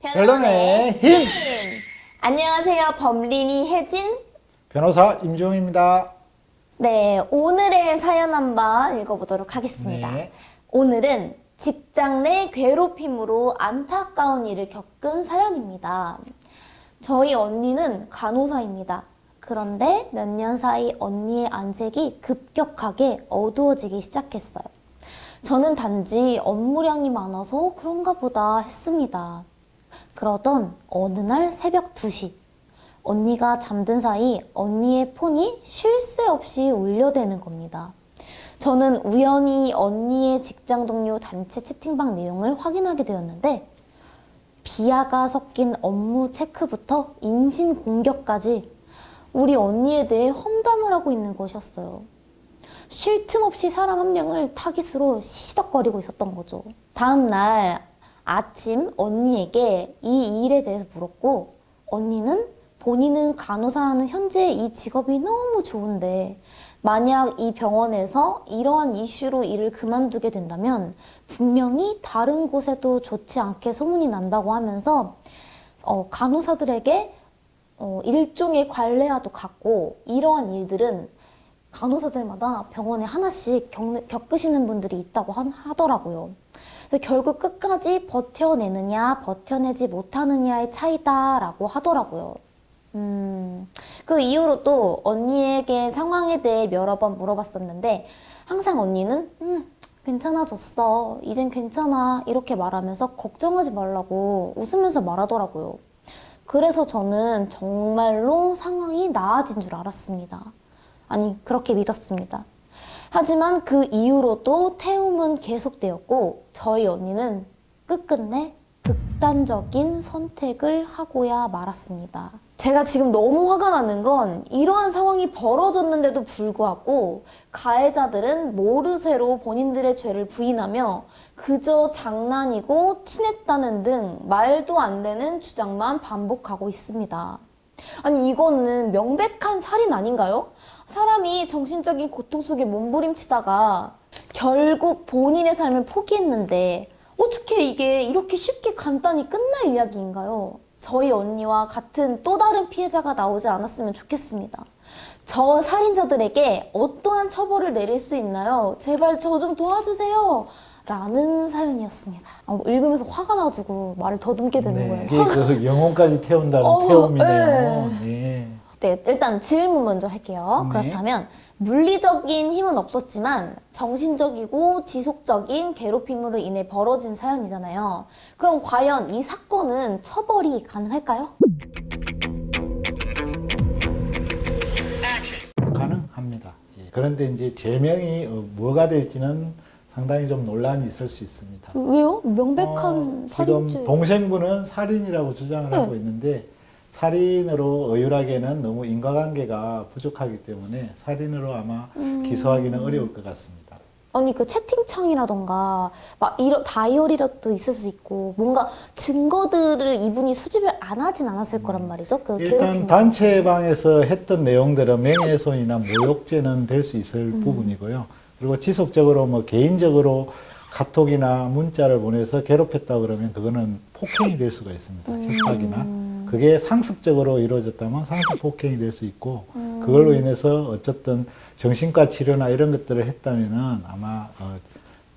변론의 힘! 안녕하세요. 범린이 혜진. 변호사 임종입니다. 네, 오늘의 사연 한번 읽어보도록 하겠습니다. 네. 오늘은 직장 내 괴롭힘으로 안타까운 일을 겪은 사연입니다. 저희 언니는 간호사입니다. 그런데 몇 년 사이 언니의 안색이 급격하게 어두워지기 시작했어요. 저는 단지 업무량이 많아서 그런가 보다 했습니다. 그러던 어느 날 새벽 2시, 언니가 잠든 사이 언니의 폰이 쉴 새 없이 울려대는 겁니다. 저는 우연히 언니의 직장 동료 단체 채팅방 내용을 확인하게 되었는데 비하가 섞인 업무 체크부터 인신 공격까지 우리 언니에 대해 험담을 하고 있는 것이었어요. 쉴 틈 없이 사람 한 명을 타깃으로 시시덕거리고 있었던 거죠. 다음 날 아침 언니에게 이 일에 대해서 물었고 언니는 본인은 간호사라는 현재의 이 직업이 너무 좋은데 만약 이 병원에서 이러한 이슈로 일을 그만두게 된다면 분명히 다른 곳에도 좋지 않게 소문이 난다고 하면서 간호사들에게 일종의 관례와도 같고 이러한 일들은 간호사들마다 병원에 하나씩 겪으시는 분들이 있다고 하더라고요. 그래서 결국 끝까지 버텨내느냐 버텨내지 못하느냐의 차이다라고 하더라고요. 그 이후로 또 언니에게 상황에 대해 여러 번 물어봤었는데 항상 언니는 괜찮아졌어, 이젠 괜찮아 이렇게 말하면서 걱정하지 말라고 웃으면서 말하더라고요. 그래서 저는 정말로 상황이 나아진 줄 알았습니다. 아니, 그렇게 믿었습니다. 하지만 그 이후로도 태움은 계속되었고 저희 언니는 끝끝내 극단적인 선택을 하고야 말았습니다. 제가 지금 너무 화가 나는 건 이러한 상황이 벌어졌는데도 불구하고 가해자들은 모르쇠로 본인들의 죄를 부인하며 그저 장난이고 친했다는 등 말도 안 되는 주장만 반복하고 있습니다. 아니, 이거는 명백한 살인 아닌가요? 사람이 정신적인 고통 속에 몸부림치다가 결국 본인의 삶을 포기했는데 어떻게 이게 이렇게 쉽게 간단히 끝날 이야기인가요? 저희 언니와 같은 또 다른 피해자가 나오지 않았으면 좋겠습니다. 저 살인자들에게 어떠한 처벌을 내릴 수 있나요? 제발 저 좀 도와주세요. 라는 사연이었습니다. 읽으면서 화가 나가지고 말을 더듬게 되는 거예요. 이게 그 영혼까지 태운다는 태움이네요. 네. 네, 일단 질문 먼저 할게요. 네. 그렇다면 물리적인 힘은 없었지만 정신적이고 지속적인 괴롭힘으로 인해 벌어진 사연이잖아요. 그럼 과연 이 사건은 처벌이 가능할까요? 가능합니다. 예. 그런데 이제 제명이 뭐가 될지는 상당히 좀 논란이 있을 수 있습니다. 왜요? 명백한 살인죄. 지금 동생분은 살인이라고 주장을 하고 있는데 살인으로 의율하기에는 너무 인과관계가 부족하기 때문에 살인으로 아마 기소하기는 어려울 것 같습니다. 아니, 그 채팅창이라던가 막 다이어리라도 있을 수 있고 뭔가 증거들을 이분이 수집을 안 하진 않았을 거란 말이죠. 그 일단 괴롭힘. 단체방에서 했던 내용들은 명예훼손이나 모욕죄는 될 수 있을 부분이고요. 그리고 지속적으로 뭐 개인적으로 카톡이나 문자를 보내서 괴롭혔다 그러면 그거는 폭행이 될 수가 있습니다. 협박이나. 그게 상습적으로 이루어졌다면 상습 폭행이 될 수 있고 그걸로 인해서 어쨌든 정신과 치료나 이런 것들을 했다면은 아마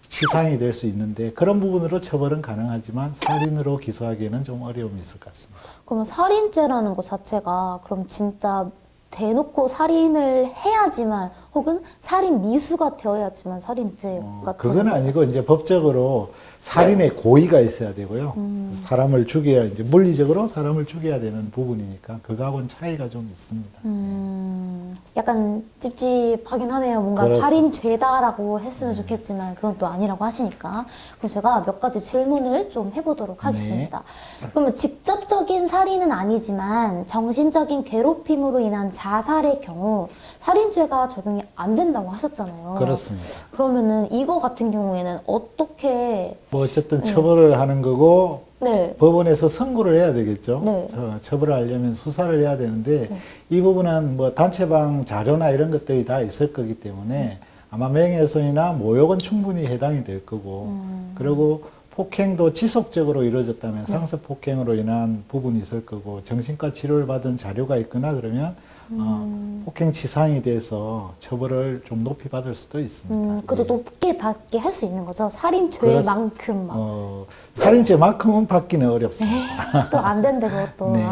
치상이 될 수 있는데 그런 부분으로 처벌은 가능하지만 살인으로 기소하기에는 좀 어려움이 있을 것 같습니다. 그러면 살인죄라는 것 자체가 그럼 진짜 대놓고 살인을 해야지만 혹은 살인 미수가 되어야지만 살인죄가 그건 아니고 이제 법적으로 살인의 고의가 있어야 되고요. 사람을 죽여야 이제 물리적으로 사람을 죽여야 되는 부분이니까 그거하고는 차이가 좀 있습니다. 약간 찝찝하긴 하네요. 뭔가 그렇습니다. 살인죄다라고 했으면 좋겠지만 그건 또 아니라고 하시니까. 그럼 제가 몇 가지 질문을 좀 해보도록 하겠습니다. 그러면 직접적인 살인은 아니지만 정신적인 괴롭힘으로 인한 자살의 경우 살인죄가 적용이 안 된다고 하셨잖아요. 그렇습니다. 그러면은 이거 같은 경우에는 어떻게 뭐 어쨌든 처벌을 하는 거고 네. 법원에서 선고를 해야 되겠죠. 네. 처벌을 하려면 수사를 해야 되는데 이 부분은 뭐 단체방 자료나 이런 것들이 다 있을 거기 때문에 아마 명예훼손이나 모욕은 충분히 해당이 될 거고 그리고 폭행도 지속적으로 이루어졌다면 상습 폭행으로 인한 부분이 있을 거고 정신과 치료를 받은 자료가 있거나 그러면 폭행치상이 돼서 처벌을 좀 높이 받을 수도 있습니다. 그래도 예. 높게 받게 할 수 있는 거죠. 살인죄만큼 막. 살인죄만큼은 받기는 어렵습니다. 또 안 된대 그것도. 네.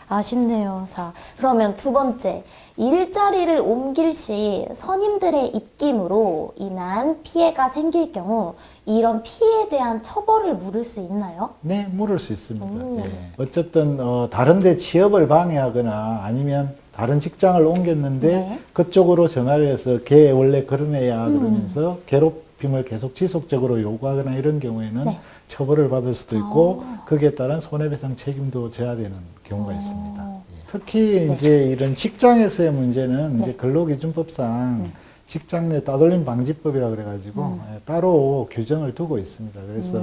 아쉽네요. 자, 그러면 두 번째. 일자리를 옮길 시 선임들의 입김으로 인한 피해가 생길 경우 이런 피해에 대한 처벌을 물을 수 있나요? 네, 물을 수 있습니다. 예. 어쨌든 다른 데 취업을 방해하거나 아니면 다른 직장을 옮겼는데 네. 그쪽으로 전화를 해서 걔 원래 그런 애야 그러면서 괴롭힘을 계속 지속적으로 요구하거나 이런 경우에는 네. 처벌을 받을 수도 있고 거기에 따른 손해배상 책임도 져야 되는 경우가 있습니다. 예. 특히 이제 이런 직장에서의 문제는 이제 근로기준법상 직장 내 따돌림 방지법이라 그래가지고 따로 규정을 두고 있습니다. 그래서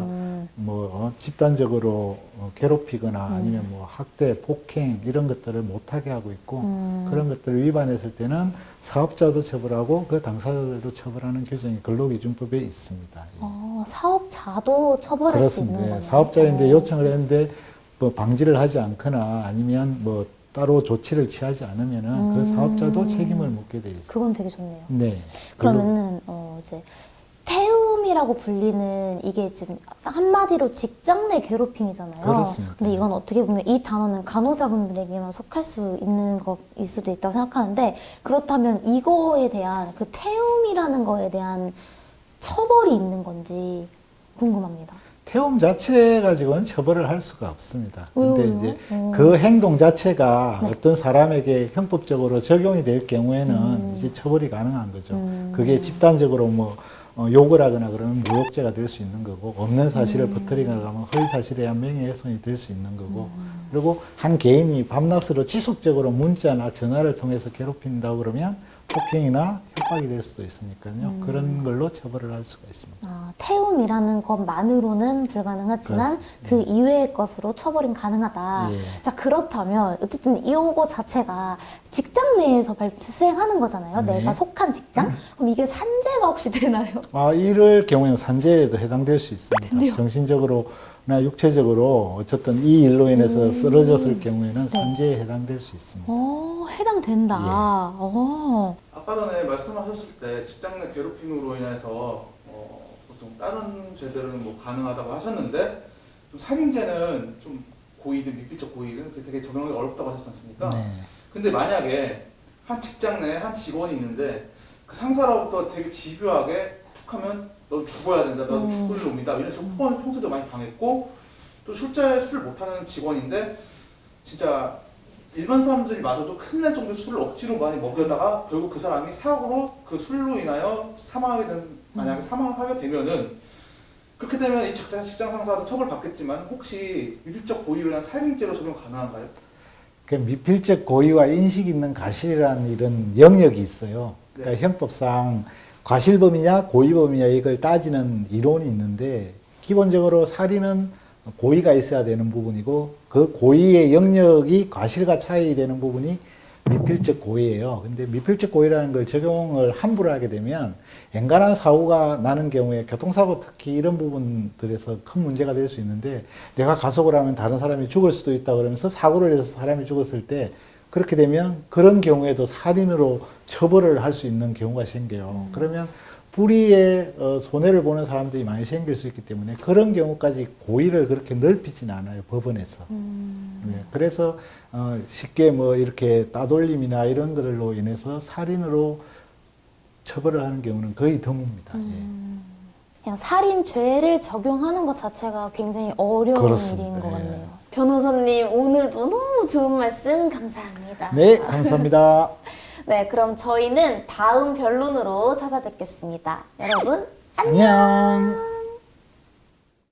집단적으로 괴롭히거나 아니면 뭐 학대, 폭행 이런 것들을 못하게 하고 있고 그런 것들을 위반했을 때는 사업자도 처벌하고 그 당사자들도 처벌하는 규정이 근로기준법에 있습니다. 예. 사업자도 처벌할 수 있는 그렇습니다. 거네요. 사업자인데 요청을 했는데 뭐 방지를 하지 않거나 아니면 뭐 따로 조치를 취하지 않으면은 그 사업자도 책임을 묻게 돼 있습니다. 그건 되게 좋네요. 네. 그러면은 이제 태움이라고 불리는 이게 지금 한마디로 직장 내 괴롭힘이잖아요. 그렇습니다. 근데 이건 어떻게 보면 이 단어는 간호사분들에게만 속할 수 있는 것일 수도 있다고 생각하는데 그렇다면 이거에 대한 그 태움이라는 거에 대한 처벌이 있는 건지 궁금합니다. 태움 자체 가지고는 처벌을 할 수가 없습니다. 근데 왜요? 이제 그 행동 자체가 어떤 사람에게 형법적으로 적용이 될 경우에는 이제 처벌이 가능한 거죠. 그게 집단적으로 뭐 욕을 하거나 그러면 모욕죄가 될 수 있는 거고 없는 사실을 퍼뜨리거나 하면 허위 사실에 의한 명예훼손이 될 수 있는 거고 그리고 한 개인이 밤낮으로 지속적으로 문자나 전화를 통해서 괴롭힌다고 그러면 폭행이나 협박이 될 수도 있으니까요. 그런 걸로 처벌을 할 수가 있습니다. 태움이라는 것만으로는 불가능하지만 그 이외의 것으로 처벌은 가능하다. 예. 자, 그렇다면 어쨌든 이거 자체가 직장 내에서 발생하는 거잖아요. 네. 내가 속한 직장? 그럼 이게 산재가 혹시 되나요? 이럴 경우에는 산재에도 해당될 수 있습니다. 근데요? 정신적으로나 육체적으로 어쨌든 이 일로 인해서 쓰러졌을 경우에는 산재에 해당될 수 있습니다. 해당된다. 아까 전에 말씀하셨을 때 직장 내 괴롭힘으로 인해서 보통 다른 죄들은 뭐 가능하다고 하셨는데 좀 살인죄는 좀 고의든 미필적 고의든 그게 되게 적용하기 어렵다고 하셨지 않습니까? 네. 근데 만약에 한 직장 내에 한 직원이 있는데 그 상사로부터 되게 집요하게 툭 하면 너 죽어야 된다, 너 죽을 놈이다 이런 식으로 평소에도 많이 당했고 또 술을 못하는 직원인데 진짜 일반 사람들이 마셔도 큰일 날 정도의 술을 억지로 많이 먹여다가 결국 그 사람이 사고로 그 술로 인하여 만약에 사망을 하게 되면은 그렇게 되면 이 직장 상사도 처벌받겠지만 혹시 미필적 고의로 인한 살인죄로 적용 가능한가요? 그 미필적 고의와 인식 있는 가실이라는 이런 영역이 있어요. 그러니까 네. 형법상 과실범이냐 고의범이냐 이걸 따지는 이론이 있는데 기본적으로 살인은 고의가 있어야 되는 부분이고 그 고의의 영역이 과실과 차이되는 부분이 미필적 고의예요. 근데 미필적 고의라는 걸 적용을 함부로 하게 되면 엔간한 사고가 나는 경우에 교통사고 특히 이런 부분들에서 큰 문제가 될 수 있는데 내가 가속을 하면 다른 사람이 죽을 수도 있다 그러면서 사고를 해서 사람이 죽었을 때 그렇게 되면 그런 경우에도 살인으로 처벌을 할 수 있는 경우가 생겨요. 그러면 불의의 손해를 보는 사람들이 많이 생길 수 있기 때문에 그런 경우까지 고의를 그렇게 넓히지는 않아요, 법원에서. 네, 그래서 쉽게 뭐 이렇게 따돌림이나 이런 것들로 인해서 살인으로 처벌을 하는 경우는 거의 드뭅니다. 그냥 살인죄를 적용하는 것 자체가 굉장히 어려운 그렇습니다. 일인 것 예. 같네요. 변호사님, 오늘도 너무 좋은 말씀 감사합니다. 네, 감사합니다. 네, 그럼 저희는 다음 변론으로 찾아뵙겠습니다. 여러분, 안녕.